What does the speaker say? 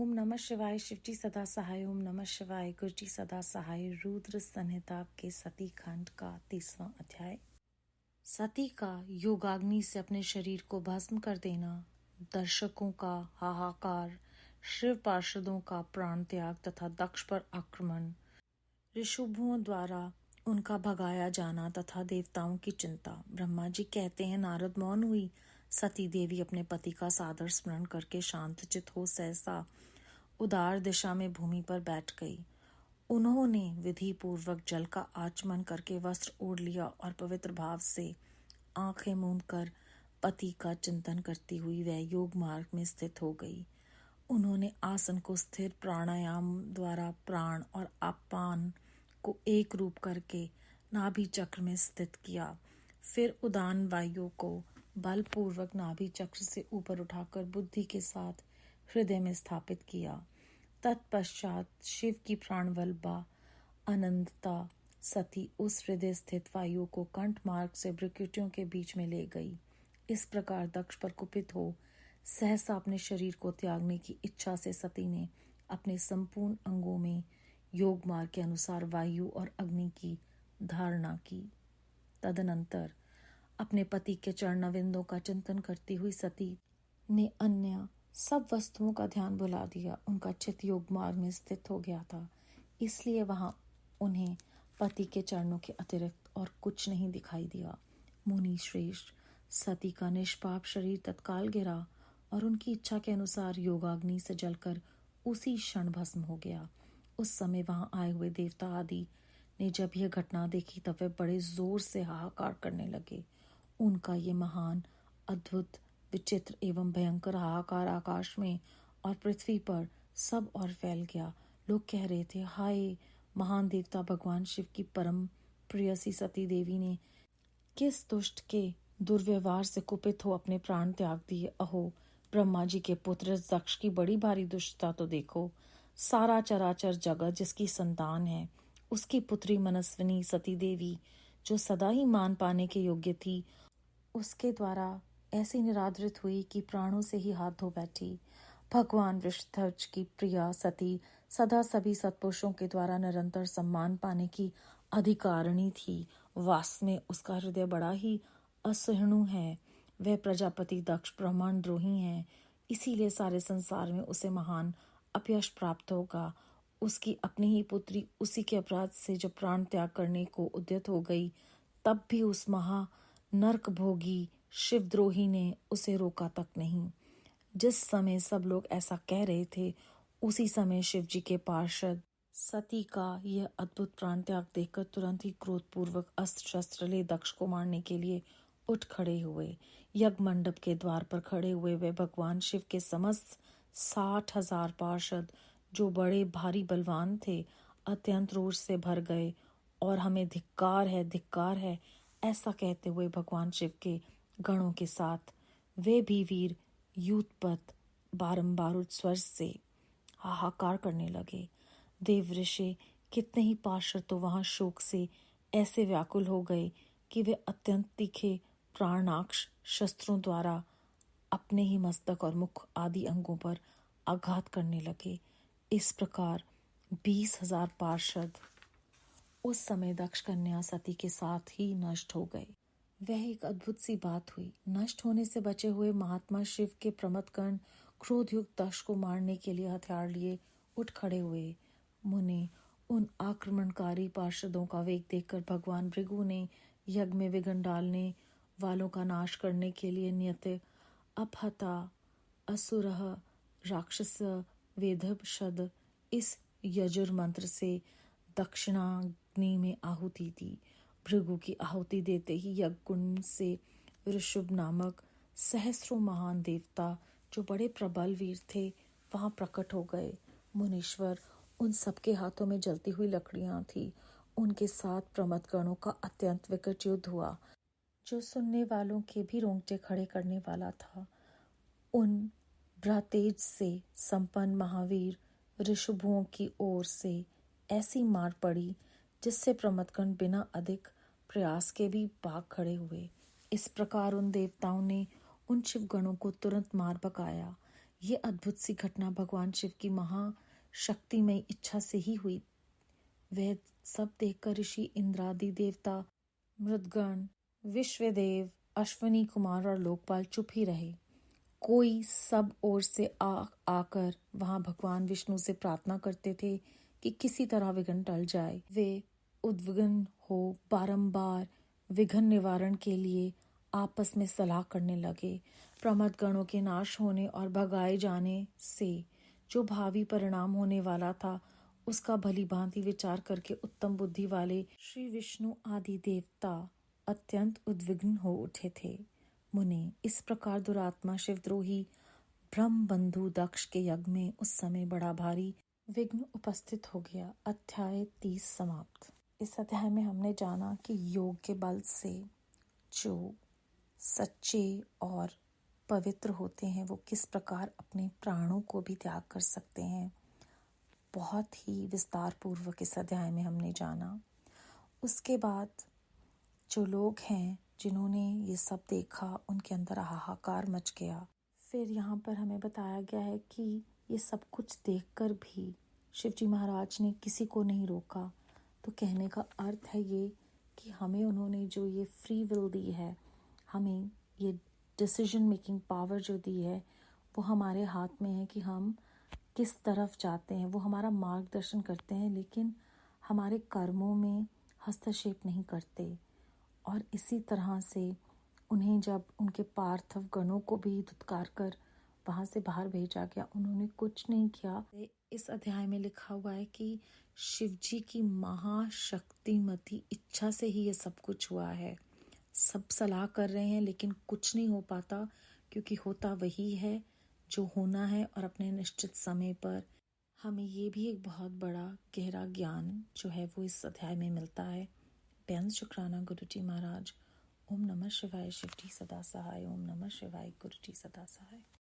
ओम नमः शिवाय। शिवजी सदा सहाय। ओम नमः शिवाय। गुरुजी सदा सहाय। रुद्र संहिता के सती खंड का 30वां अध्याय। सती का योगाग्नि से अपने शरीर को भस्म कर देना, दर्शकों का हाहाकार, शिव पार्षदों का प्राण त्याग तथा दक्ष पर आक्रमण, ऋषभुओं द्वारा उनका भगाया जाना तथा देवताओं की चिंता। ब्रह्मा जी कहते हैं, नारद मौन हुई। सती देवी अपने पति का सादर स्मरण करके शांतचित हो सहसा उदार दिशा में भूमि पर बैठ गई। उन्होंने विधि पूर्वक जल का आचमन करके वस्त्र ओढ़ लिया और पवित्र भाव से आंखें मूंद कर पति का चिंतन करती हुई वह योग मार्ग में स्थित हो गई। उन्होंने आसन को स्थिर प्राणायाम द्वारा प्राण और अपान को एक रूप करके नाभि चक्र में स्थित किया। फिर उदान वायु को बलपूर्वक नाभि चक्र से ऊपर उठाकर बुद्धि के साथ हृदय में स्थापित किया। तत्पश्चात शिव की प्राणवल्लभा अनंतता सती उस हृदय स्थित वायु को कंठ मार्ग से भ्रुकुटियों के बीच में ले गई। इस प्रकार दक्ष पर कुपित हो सहसा अपने शरीर को त्यागने की इच्छा से सती ने अपने संपूर्ण अंगों में योग मार्ग के अनुसार वायु और अग्नि की धारणा की। तदनंतर अपने पति के चरणविंदों का चिंतन करती हुई सती ने अन्य सब वस्तुओं का ध्यान भुला दिया। उनका चित्त योग मार्ग में स्थित हो गया था, इसलिए वहां उन्हें पति के चरणों के अतिरिक्त और कुछ नहीं दिखाई दिया। मुनि श्रेष्ठ सती का निष्पाप शरीर तत्काल गिरा और उनकी इच्छा के अनुसार योगाग्नि से जलकर उसी क्षण भस्म हो गया। उस समय वहां आए हुए देवता आदि ने जब यह घटना देखी तब वे बड़े जोर से हाहाकार करने लगे। उनका ये महान, अद्भुत, विचित्र एवं भयंकर हाहाकार आकाश में और पृथ्वी पर सब और फैल गया। लोग कह रहे थे, हाय महान देवता भगवान शिव की परम प्रियसी सती देवी ने किस दुष्ट के दुर्व्यवहार से कुपित हो अपने प्राण त्याग दिए। अहो ब्रह्मा जी के पुत्र दक्ष की बड़ी भारी दुष्टता तो देखो। सारा चराचर जगत जिसकी संतान है, उसकी पुत्री मनस्विनी सती देवी जो सदा ही मान पाने के योग्य थी, उसके द्वारा ऐसी निरादरित हुई कि प्राणों से ही हाथ धो बैठी। भगवान वृषध्वज की प्रिया सती सदा सभी सत्पुरुषों के द्वारा निरंतर सम्मान पाने की अधिकारिणी थी। वास्तव में उसका हृदय बड़ा ही असहिष्णु है। वह प्रजापति दक्ष ब्रह्मांड द्रोही है, इसीलिए सारे संसार में उसे महान अपयश प्राप्त होगा। उसकी अपनी ही पुत्री उसी के अपराध से जब प्राण त्याग करने को उद्यत हो गई, तब भी उस महा नरक भोगी शिवद्रोही ने उसे रोका तक नहीं। जिस समय सब लोग ऐसा कह रहे थे, उसी समय शिवजी के पार्षद सती का यह अद्भुत प्राण त्याग देखकर तुरंत ही क्रोधपूर्वक अस्त्र शस्त्र ले दक्ष को मारने के लिए उठ खड़े हुए। यज्ञ मंडप के द्वार पर खड़े हुए वे भगवान शिव के समस्त 60,000 पार्षद, जो बड़े भारी बलवान थे, अत्यंत रोष से भर गए और हमें धिक्कार है ऐसा कहते हुए भगवान शिव के गणों के साथ वे भी वीर युद्धपत बारंबार उच्च स्वर से हाहाकार करने लगे। देव ऋषि कितने ही पार्षद तो वहां शोक से ऐसे व्याकुल हो गए कि वे अत्यंत तीखे प्राणाक्ष शस्त्रों द्वारा अपने ही मस्तक और मुख आदि अंगों पर आघात करने लगे। इस प्रकार 20,000 पार्षद उस समय दक्ष कन्या सती के साथ ही नष्ट हो गए। वह एक अद्भुत सी बात हुई। नष्ट होने से बचे हुए महात्मा शिव के प्रमथगण क्रोधयुक्त दक्ष को मारने के लिए हथियार लिए उठ खड़े हुए। मुने उन आक्रमणकारी पार्षदों का वेग देखकर भगवान भृगु ने यज्ञ में विघ्न डालने वालों का नाश करने के लिए नियत अपहता असुरः राक्षस वेदभषद इस यजुर मंत्र से दक्षिणाग्नि में आहुति दी। भृगु की आहुति देते ही यज्ञ कुंड से ऋषभ नामक सहस्रों महान देवता जो बड़े प्रबल वीर थे वहां प्रकट हो गए। मुनीश्वर उन सबके हाथों में जलती हुई लकड़ियां थी। उनके साथ प्रमथगणों का अत्यंत विकट युद्ध हुआ, जो सुनने वालों के भी रोंगटे खड़े करने वाला था। उन ब्रह्मतेज से संपन्न महावीर ऋषभुओं की ओर से ऐसी मार पड़ी जिससे प्रमथगण बिना अधिक प्रयास के भी भाग खड़े हुए। इस प्रकार उन देवताओं ने उन शिवगणों को तुरंत मार भगाया। ये अद्भुत सी घटना भगवान शिव की महाशक्तिमयी इच्छा से ही हुई। वह सब देखकर ऋषि इंद्रादि देवता, मृदगण, विश्वदेव, अश्वनी कुमार और लोकपाल चुप ही रहे। कोई सब ओर से आकर वहां भगवान विष्णु से प्रार्थना करते थे कि किसी तरह विघ्न टल जाए। वे उद्विग्न हो बारंबार विघ्न निवारण के लिए आपस में सलाह करने लगे। प्रमद गणों के नाश होने और भगाए जाने से जो भावी परिणाम होने वाला था, उसका भली भांति विचार करके उत्तम बुद्धि वाले श्री विष्णु आदि देवता अत्यंत उद्विग्न हो उठे थे। मुने, इस प्रकार दुरात्मा शिवद्रोही ब्रह्म बंधु दक्ष के यज्ञ में उस समय बड़ा भारी विघ्न उपस्थित हो गया। अध्याय 30 समाप्त। इस अध्याय में हमने जाना कि योग के बल से जो सच्चे और पवित्र होते हैं वो किस प्रकार अपने प्राणों को भी त्याग कर सकते हैं। बहुत ही विस्तार पूर्वक इस अध्याय में हमने जाना। उसके बाद जो लोग हैं जिन्होंने ये सब देखा, उनके अंदर हाहाकार मच गया। फिर यहाँ पर हमें बताया गया है कि ये सब कुछ देखकर भी शिवजी महाराज ने किसी को नहीं रोका। तो कहने का अर्थ है ये कि हमें उन्होंने जो ये फ्री विल दी है, हमें ये डिसीजन मेकिंग पावर जो दी है, वो हमारे हाथ में है कि हम किस तरफ जाते हैं। वो हमारा मार्गदर्शन करते हैं, लेकिन हमारे कर्मों में हस्तक्षेप नहीं करते। और इसी तरह से उन्हें जब उनके पार्थिव गणों को भी धुतकार कर वहाँ से बाहर भेजा गया, उन्होंने कुछ नहीं किया। इस अध्याय में लिखा हुआ है कि शिवजी की महाशक्तिमती इच्छा से ही ये सब कुछ हुआ है। सब सलाह कर रहे हैं लेकिन कुछ नहीं हो पाता, क्योंकि होता वही है जो होना है और अपने निश्चित समय पर। हमें ये भी एक बहुत बड़ा गहरा ज्ञान जो है वो इस अध्याय में मिलता है। बेअंत शुक्राना गुरुजी महाराज। ओम नमः शिवाय। शिवजी सदा सहाय। ओम नमः शिवाय। गुरुजी सदा सहाय।